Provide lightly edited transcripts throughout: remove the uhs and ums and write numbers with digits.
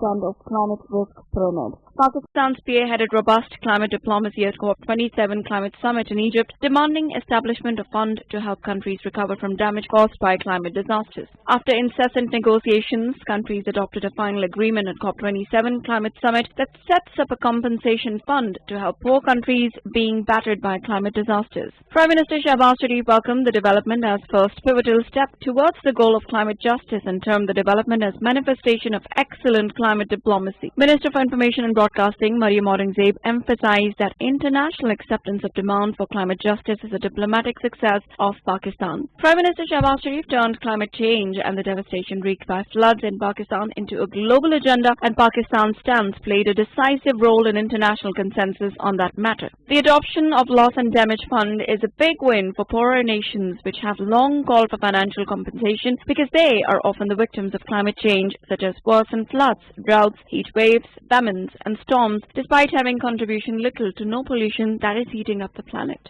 trend of climate risk pyramid. Pakistan spearheaded robust climate diplomacy at COP27 climate summit in Egypt, demanding establishment of fund to help countries recover from damage caused by climate disasters. After incessant negotiations, countries adopted a final agreement at COP27 climate summit that sets up a compensation fund to help poor countries being battered by climate disasters. Prime Minister Shahbaz Sharif welcomed the development as first pivotal step towards the goal of climate justice and termed the development as manifestation of excellent climate diplomacy. Minister for Information and Broadcasting Maryam Aurangzeb emphasized that international acceptance of demand for climate justice is a diplomatic success of Pakistan. Prime Minister Shahbaz Sharif turned climate change and the devastation wreaked by floods in Pakistan into a global agenda, and Pakistan's stance played a decisive role in international consensus on that matter. The adoption of Loss and Damage Fund is a big win for poorer nations which have long called for financial compensation because they are often the victims of climate change, such as worsened floods, droughts, heat waves, famines and storms, despite having contribution little to no pollution that is heating up the planet.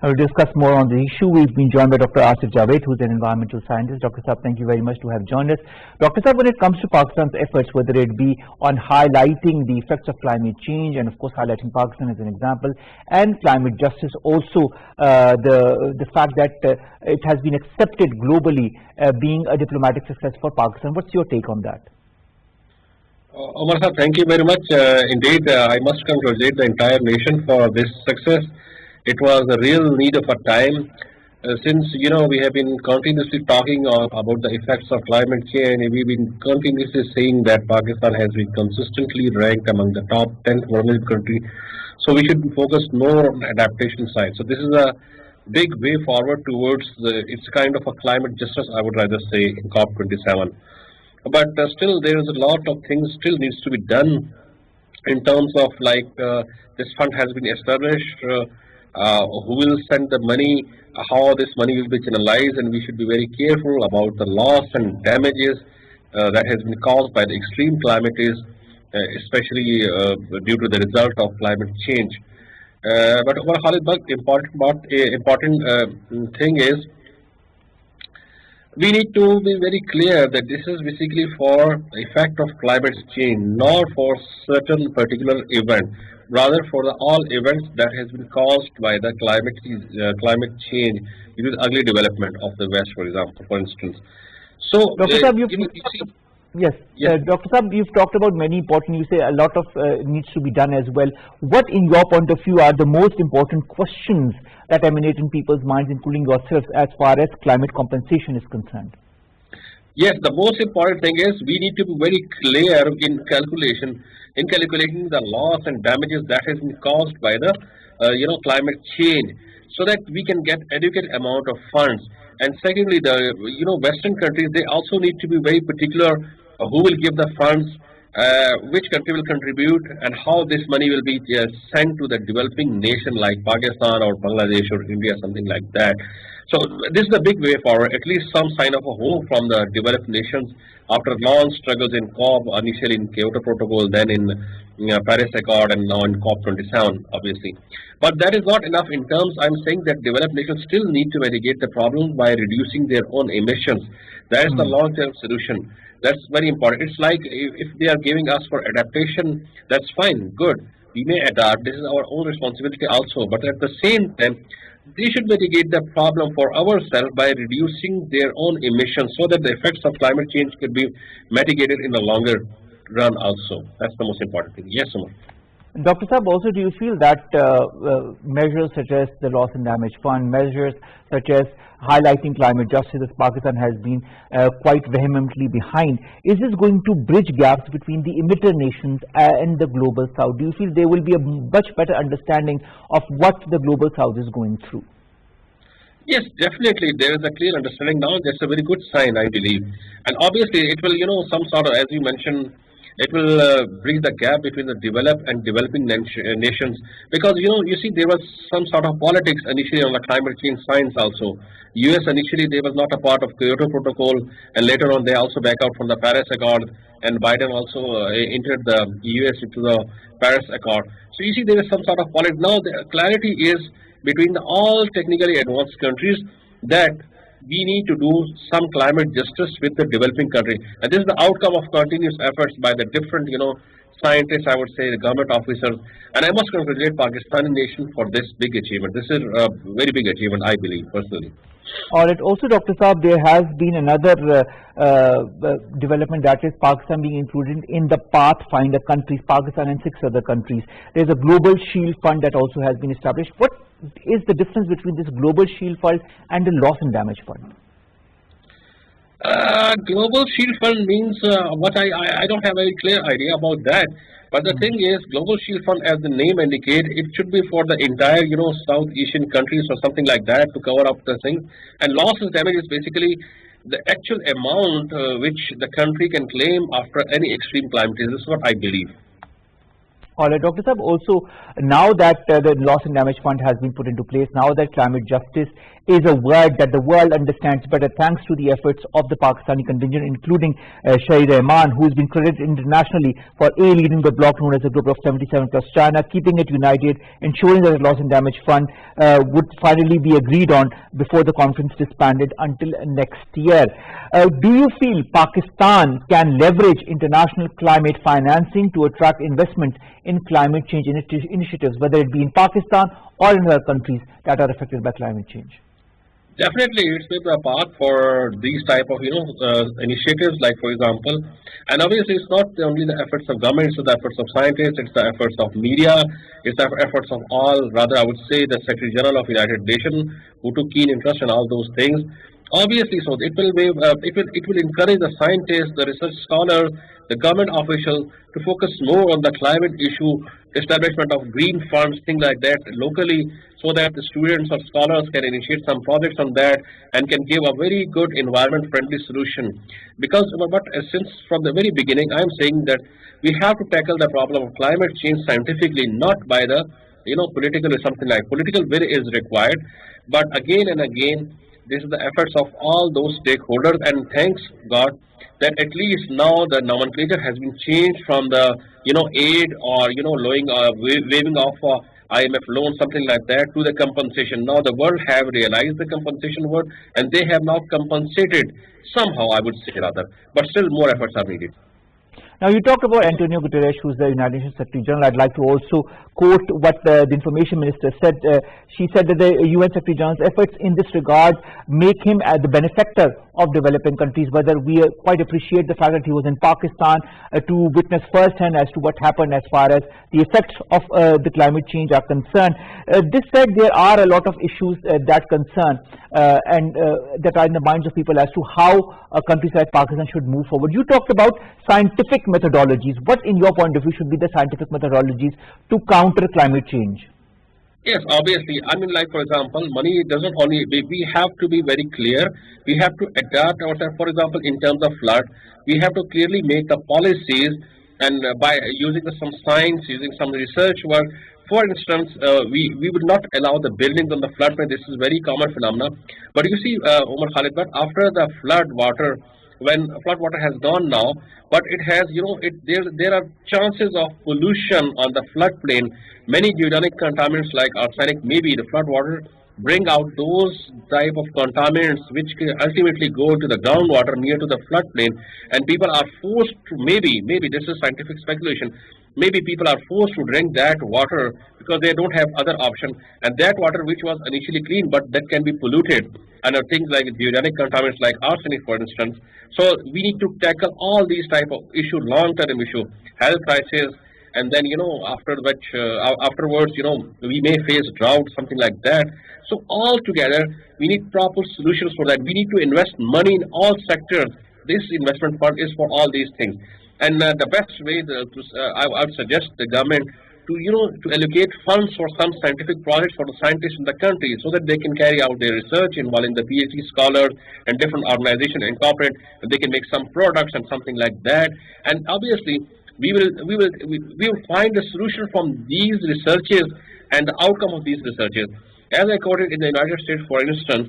I will discuss more on the issue. We've been joined by Dr. Asif Javed, who's an environmental scientist. Dr. Saab, thank you very much to have joined us. Dr. Saab, when it comes to Pakistan's efforts, whether it be on highlighting the effects of climate change and of course highlighting Pakistan as an example, and climate justice also, the fact that it has been accepted globally being a diplomatic success for Pakistan. What's your take on that? Omer Saab, thank you very much. Indeed, I must congratulate the entire nation for this success. It was a real need of our time. Since, we have been continuously talking about the effects of climate change, we've been continuously saying that Pakistan has been consistently ranked among the top 10 vulnerable countries. So we should focus more on adaptation side. So this is a big way forward towards it's kind of a climate justice, I would rather say, in COP27. But still, there is a lot of things still needs to be done in terms of this fund has been established. Who will send the money, how this money will be channelized, and we should be very careful about the loss and damages that has been caused by the extreme calamities, especially due to the result of climate change. But Omer Khalid Butt, important thing is, we need to be very clear that this is basically for the effect of climate change, not for certain particular event. Rather for the all events that has been caused by the climate change, due to the ugly development of the West, for example, for instance. So, Dr. Saab, Dr. Saab, you've talked about many important. You say a lot of needs to be done as well. What, in your point of view, are the most important questions that emanate in people's minds, including yourselves, as far as climate compensation is concerned? Yes, the most important thing is we need to be very clear in calculating the loss and damages that has been caused by the climate change, so that we can get adequate amount of funds. And secondly, the Western countries, they also need to be very particular who will give the funds, which country will contribute, and how this money will be sent to the developing nation like Pakistan or Bangladesh or India, something like that. So this is the big way forward, at least some sign of a hope from the developed nations after long struggles in COP, initially in Kyoto Protocol, then in Paris Accord, and now in COP27, obviously. But that is not enough in terms, I'm saying that developed nations still need to mitigate the problem by reducing their own emissions. That is the long-term solution. That's very important. It's like if they are giving us for adaptation, that's fine, good. We may adapt. This is our own responsibility also. But at the same time, they should mitigate the problem for ourselves by reducing their own emissions so that the effects of climate change could be mitigated in the longer run also. That's the most important thing. Yes, Omer. Dr. Saab, also do you feel that measures such as the Loss and Damage Fund, measures such as highlighting climate justice, as Pakistan has been quite vehemently behind, is this going to bridge gaps between the emitter nations and the Global South? Do you feel there will be a much better understanding of what the Global South is going through? Yes, definitely. There is a clear understanding now. That's a very good sign, I believe. And obviously, it will, some sort of, as you mentioned, it will bridge the gap between the developed and developing nations, because you see there was some sort of politics initially on the climate change science also. US initially they was not a part of Kyoto Protocol, and later on they also back out from the Paris Accord, and Biden also entered the US into the Paris Accord. So you see there is some sort of politics. Now the clarity is between all technically advanced countries that we need to do some climate justice with the developing country. And this is the outcome of continuous efforts by the different, scientists, I would say, the government officers. And I must congratulate Pakistani nation for this big achievement. This is a very big achievement, I believe, personally. All right. Also, Dr. Saab, there has been another development, that is Pakistan being included in the Pathfinder countries, Pakistan and 6 other countries. There's a Global Shield Fund that also has been established. What is the difference between this Global Shield Fund and the Loss and Damage Fund? Global Shield Fund means what I don't have a very clear idea about that. But the thing is, Global Shield Fund, as the name indicates, it should be for the entire, South Asian countries or something like that to cover up the things. And loss and damage is basically the actual amount which the country can claim after any extreme climate change. This is what I believe. All right, Dr. Saab, also now that the Loss and Damage Fund has been put into place, now that climate justice is a word that the world understands better thanks to the efforts of the Pakistani contingent, including Shahid Rahman, who has been credited internationally for leading the bloc known as the Group of 77 plus China, keeping it united, ensuring that the Loss and Damage Fund would finally be agreed on before the conference disbanded until next year. Do you feel Pakistan can leverage international climate financing to attract investment in climate change initiatives, whether it be in Pakistan or in other countries that are affected by climate change? Definitely, it's with a path for these type of initiatives, like for example, and obviously it's not only the efforts of government, it's the efforts of scientists, it's the efforts of media, it's the efforts of all, rather I would say the Secretary General of United Nations, who took keen interest in all those things. Obviously, so it will encourage the scientists, the research scholars, the government officials to focus more on the climate issue, establishment of green funds, things like that locally, so that the students or scholars can initiate some projects on that and can give a very good environment-friendly solution. Because, but since from the very beginning, I am saying that we have to tackle the problem of climate change scientifically, not by the political or something like political will is required, but again and again. This is the efforts of all those stakeholders, and thanks God that at least now the nomenclature has been changed from the aid or waiving off IMF loan, something like that, to the compensation. Now the world have realized the compensation word, and they have now compensated somehow, I would say rather, but still more efforts are needed. Now, you talked about Antonio Guterres, who is the United Nations Secretary General. I'd like to also quote what the Information Minister said. She said that the UN Secretary General's efforts in this regard make him the benefactor of developing countries. Whether we quite appreciate the fact that he was in Pakistan to witness firsthand as to what happened as far as the effects of the climate change are concerned. This said, there are a lot of issues that concern and that are in the minds of people as to how countries like Pakistan should move forward. You talked about scientific methodologies. What, in your point of view, should be the scientific methodologies to counter climate change? Yes, obviously. I mean, like, for example, money doesn't only, we have to be very clear. We have to adapt ourselves. For example, in terms of flood, we have to clearly make the policies, and by using some science, using some research work. For instance, we would not allow the buildings on the floodplain. This is very common phenomenon. But you see, Omer Khalid Butt, after the flood water, when flood water has gone now, but it has, there are chances of pollution on the floodplain. Many inorganic contaminants like arsenic, maybe the flood water bring out those type of contaminants which can ultimately go to the groundwater near to the floodplain, and people are forced to, maybe this is scientific speculation, maybe people are forced to drink that water because they don't have other option, and that water which was initially clean but that can be polluted, and things like inorganic contaminants like arsenic, for instance. So we need to tackle all these type of issue, long-term issue, health crisis, and then afterwards we may face drought, something like that. So all together we need proper solutions for that. We need to invest money in all sectors. This investment fund is for all these things, and the best way I would suggest the government to allocate funds for some scientific projects for the scientists in the country, so that they can carry out their research involving the PhD scholars and different organizations and corporate, and they can make some products and something like that. And obviously we will find a solution from these researches and the outcome of these researches. As I quoted in the United States, for instance,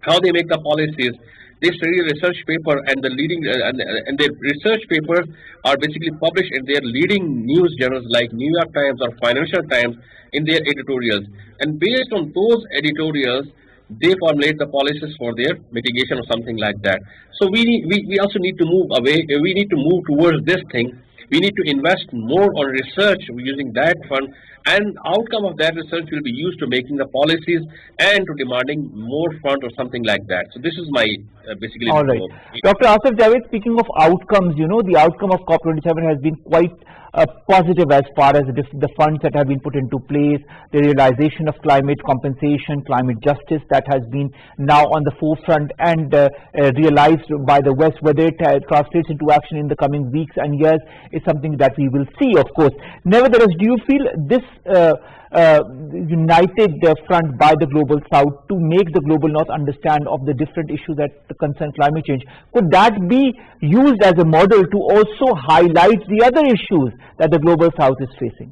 how they make the policies. They study a research paper, and the leading and their research papers are basically published in their leading news journals like New York Times or Financial Times in their editorials. And based on those editorials, they formulate the policies for their mitigation or something like that. So we also need to move away. We need to move towards this thing. We need to invest more on research using that fund, and outcome of that research will be used to making the policies and to demanding more fund or something like that. So this is my basically. All right. Dr. Asif Javed, speaking of outcomes, the outcome of COP27 has been quite positive as far as the funds that have been put into place, the realization of climate compensation, climate justice that has been now on the forefront and realized by the West. Whether it translates into action in the coming weeks and years is something that we will see, of course. Nevertheless, do you feel this united front by the Global South to make the Global North understand of the different issues that concern climate change, could that be used as a model to also highlight the other issues that the Global South is facing?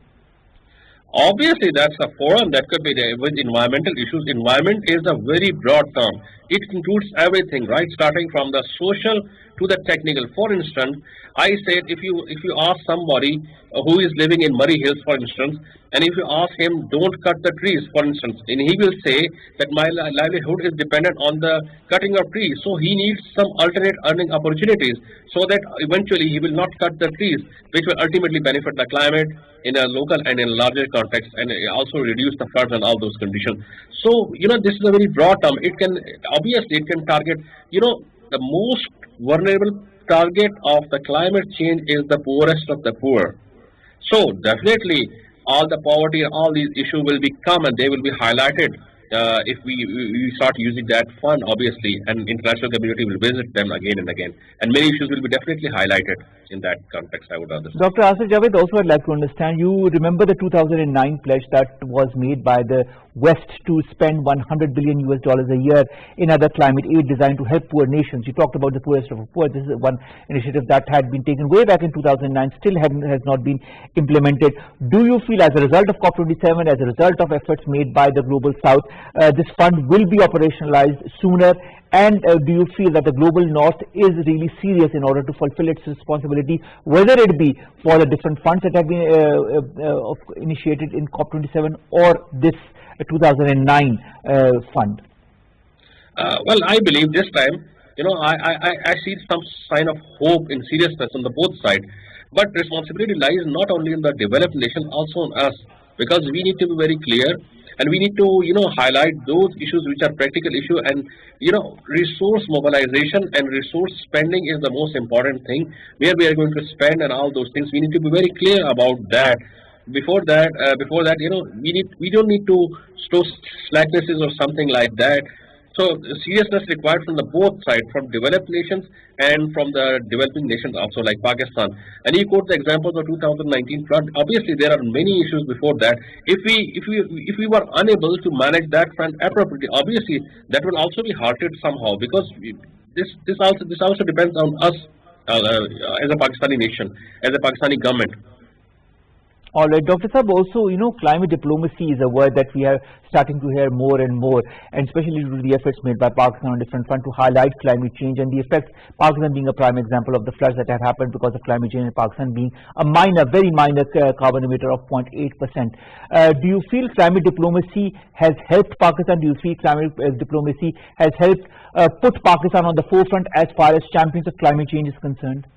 Obviously, that's a forum that could be there with environmental issues. Environment is a very broad term. It includes everything, right? Starting from the social to the technical. For instance, I said if you ask somebody who is living in Murray Hills, for instance, and if you ask him, don't cut the trees, for instance, and he will say that my livelihood is dependent on the cutting of trees. So he needs some alternate earning opportunities so that eventually he will not cut the trees, which will ultimately benefit the climate in a local and in a larger context, and also reduce the floods and all those conditions. So, this is a very broad term. It can, obviously, it can target, the most vulnerable target of the climate change is the poorest of the poor. So definitely all the poverty and all these issues will become, and they will be highlighted if we start using that fund, obviously, and international community will visit them again and again, and many issues will be definitely highlighted in that context, I would understand. Dr. Asif Javed, also I'd like to understand, you remember the 2009 pledge that was made by the West to spend $100 billion a year in other climate aid designed to help poor nations. You talked about the poorest of the poor. This is one initiative that had been taken way back in 2009, still has not been implemented. Do you feel, as a result of COP27, as a result of efforts made by the Global South, this fund will be operationalized sooner? And do you feel that the Global North is really serious in order to fulfill its responsibility, whether it be for the different funds that have been initiated in COP27 or this 2009 fund? Well, I believe this time, I see some sign of hope and seriousness on the both sides. But responsibility lies not only in the developed nation, also on us, because we need to be very clear, and we need to, highlight those issues which are practical issue, and, resource mobilization and resource spending is the most important thing, where we are going to spend and all those things. We need to be very clear about that. Before that, we don't need to show slacknesses or something like that. So seriousness required from the both sides, from developed nations and from the developing nations also, like Pakistan. And you quote the examples of 2019 flood. Obviously, there are many issues before that. If we were unable to manage that front appropriately, obviously that will also be halted somehow, because this also depends on us as a Pakistani nation, as a Pakistani government. All right, Dr. Saab, also, climate diplomacy is a word that we are starting to hear more and more, and especially due to the efforts made by Pakistan on different fronts to highlight climate change and the effects, Pakistan being a prime example of the floods that have happened because of climate change, and Pakistan being a very minor carbon emitter of 0.8%. Do you feel climate diplomacy has helped Pakistan? Do you feel climate diplomacy has helped put Pakistan on the forefront as far as champions of climate change is concerned?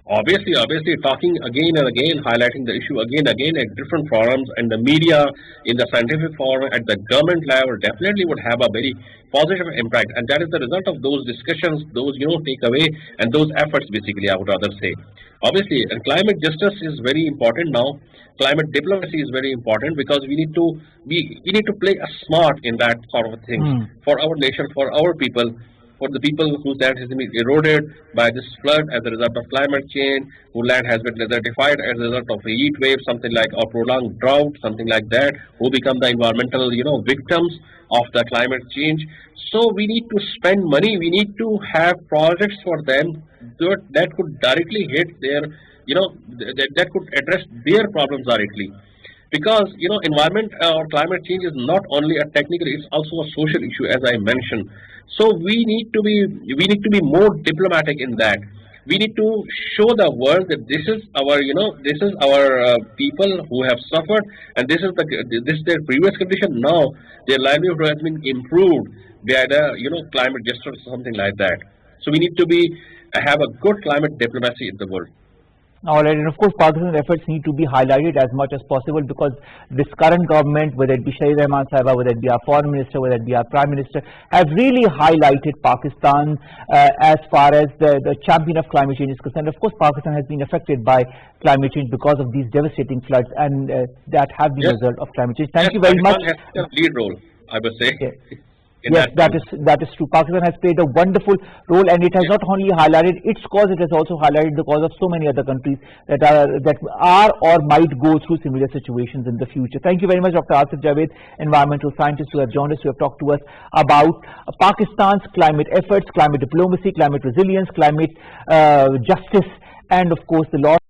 Obviously, talking again and again, highlighting the issue again and again at different forums, and the media, in the scientific forum, at the government level, definitely would have a very positive impact. And that is the result of those discussions, those, takeaway, and those efforts, basically, I would rather say. Obviously, and climate justice is very important now. Climate diplomacy is very important, because we need to play a smart in that sort of thing for our nation, for our people. For the people whose land has been eroded by this flood as a result of climate change, whose land has been desertified as a result of a heat wave, something like a prolonged drought, something like that, who become the environmental, victims of the climate change. So we need to spend money. We need to have projects for them that could directly hit their, that could address their problems directly. Because, environment or climate change is not only a technical, it's also a social issue, as I mentioned. So we need to be more diplomatic in that. We need to show the world that this is our, this is our people who have suffered, and this is their previous condition. Now their livelihood has been improved by the, climate justice or something like that. So we need to have a good climate diplomacy in the world. All right, and of course, Pakistan's efforts need to be highlighted as much as possible, because this current government, whether it be Shahid Rahman Sahiba, whether it be our foreign minister, whether it be our prime minister, have really highlighted Pakistan as far as the champion of climate change is concerned. Of course, Pakistan has been affected by climate change because of these devastating floods, and that have been a result of climate change. Thank you very much. Pakistan has a lead role, I would say. Yeah. Yes, that is true. Pakistan has played a wonderful role, and it has not only highlighted its cause, it has also highlighted the cause of so many other countries that are or might go through similar situations in the future. Thank you very much, Dr. Asif Javed, environmental scientist, who have joined us, who have talked to us about Pakistan's climate efforts, climate diplomacy, climate resilience, climate justice, and of course the loss